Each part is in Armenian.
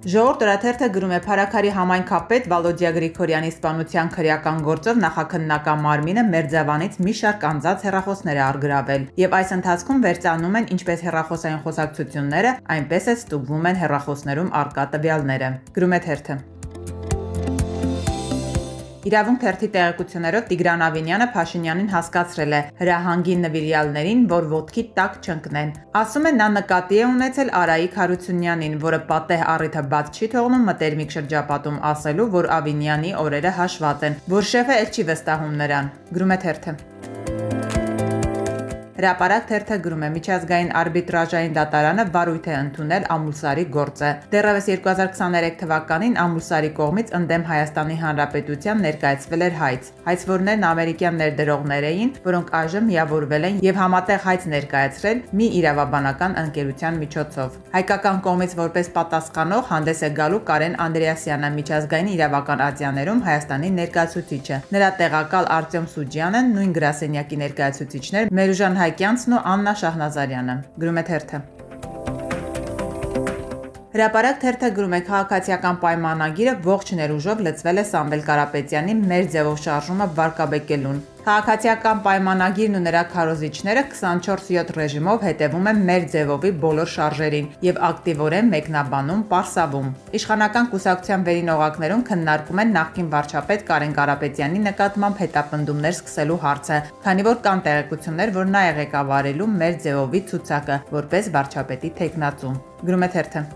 Ժողովուրդ օրաթերթը գրում է Փարաքարի համայնքապետ Վալոդիա Գրիգորյանի սպանության քրեական գործով նախաքննական մարմինը Մերձավանից մի շարք անձած հեռախոսներ է առգրավել եւ այս ընթացքում վերծանում են ինչպես հեռախոսային խոսակցությունները, այնպես էլ ստուգվում են հեռախոսներում առկա տվյալները։ Գրում է թերթը։ Իրավունք թերթի տեղեկություններով Տիգրան Ավինյանը Փաշինյանին հասկացրել է հրահանգի նվիրյալներին, որ ոտքի տակ չընկնեն։ Ասում են նա նկատի է ունեցել Արայիկ Հարությունյանին, որը պատեհ առիթը բաց չի թողնում մտերմիկ շրջապատում ասելու, որ Ավինյանի օրերը հաշված են, որ շեֆը էլ չի վստահում նրան։ Գրում է թերթը։ Հրապարակ թերթը գրում է միջազգային արբիտրաժային դատարանը վարույթ է ընդունել Ամուլսարի գործը։ Դեռևս 2023 թվականին Ամուլսարի կողմից ընդդեմ Հայաստանի Հանրապետության ներկայացվել էր հայց։ Հայցվորներն ամերիկյան ներդրողներ էին, որոնք այժմ միավորվել են եւ համատեղ հայց ներկայացրել մի իրավաբանական ընկերության միջոցով։ Հայկական կողմից որպես պատասխանող հանդես է գալու Կարեն Անդրեասյանը, միջազգային իրավական ատյաներում Հայաստանի ներկայացուցիչը։ Նրա տեղակալ Արտյոմ Սուջյանը, նույն գրասենյակի ներկայացուցիչներ Մերուժան Հայկյանցն ու Աննա Շահնազարյանը։ Գրում է թերթը։ Հրապարակ թերթը գրում է քաղաքացիական պայմանագիրը ողջ ներուժով լծվել է Սամվել Կարապետյանի մեր ձևով շարժումը վարկաբեկելուն։ Քաղաքացիական պայմանագիրն ու նրա քարոզիչները 24/7 ռեժիմով հետևում են մեր ձևովի բոլոր շարժերին եւ ակտիվորեն մեկնաբանում, պարսավում։ Իշխանական կուսակցության վերին օղակներում քննարկում են նախկին վարչապետ Կարեն Կարապետյանի նկատմամբ հետապնդումներ սկսելու հարցը, քանի որ կան տեղեկություններ, որ նա է ղեկավարելու մեր ձևովի ցուցակը որպես վարչապետի թեկնածու։ Գրում է թերթը։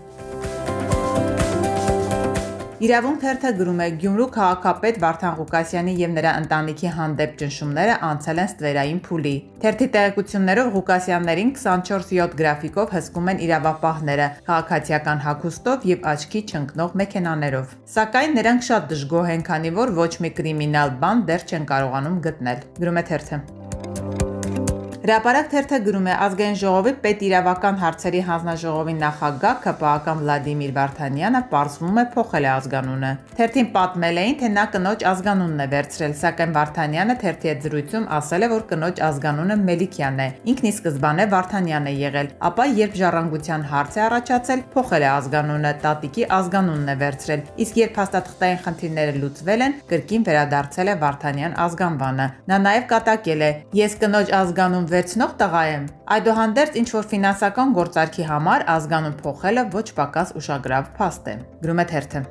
Իրավունք թերթը գրում է Գյումրու քաղաքապետ Վարդան Ղուկասյանի եւ նրա ընտանիքի հանդեպ ճնշումները անցել են ստվերային փուլի։ Թերթի տեղեկություններով Ղուկասյաններին 24/7 գրաֆիկով հսկում են իրավապահները քաղաքացիական հագուստով եւ աչքի չընկնող մեքենաներով։ Սակայն նրանք շատ դժգոհ են, քանի որ ոչ մի կրիմինալ բան դեռ չեն կարողանում գտնել։ Գրում է թերթը։ Հրապարակ թերթը գրում է Ազգային ժողովի պետիրավական հարցերի հանձնաժողովի նախագահ ԿՊԱ-ական Վլադիմիր Վարդանյանը պարզվում է փոխել է ազգանունը։ Թերթին պատմել էին, թե նա կնոջ ազգանունն է վերցրել, սակայն Վարդանյանը թերթի հետ զրույցում ասել է, որ կնոջ ազգանունը Մելիքյանն է։ Ինքն ի սկզբանե Վարդանյանն է եղել, ապա երբ ժառանգության հարց է առաջացել, փոխել է ազգանունը, տատիկի ազգանունն է վերցրել, իսկ երբ հաստատղտային խնդիրները լուծվել են, կրկին վերադարձել է Վարդանյան ազգանվանը։ Նա նաև կատակել է. «Ես կնոջ ազգանուն վերցնող տղա եմ»։ Այդուհանդերձ ինչ-որ ֆինանսական գործարքի համար ազգանուն փոխելը ոչ պակաս ուշագրավ փաստ է։ Գրում է թերթը։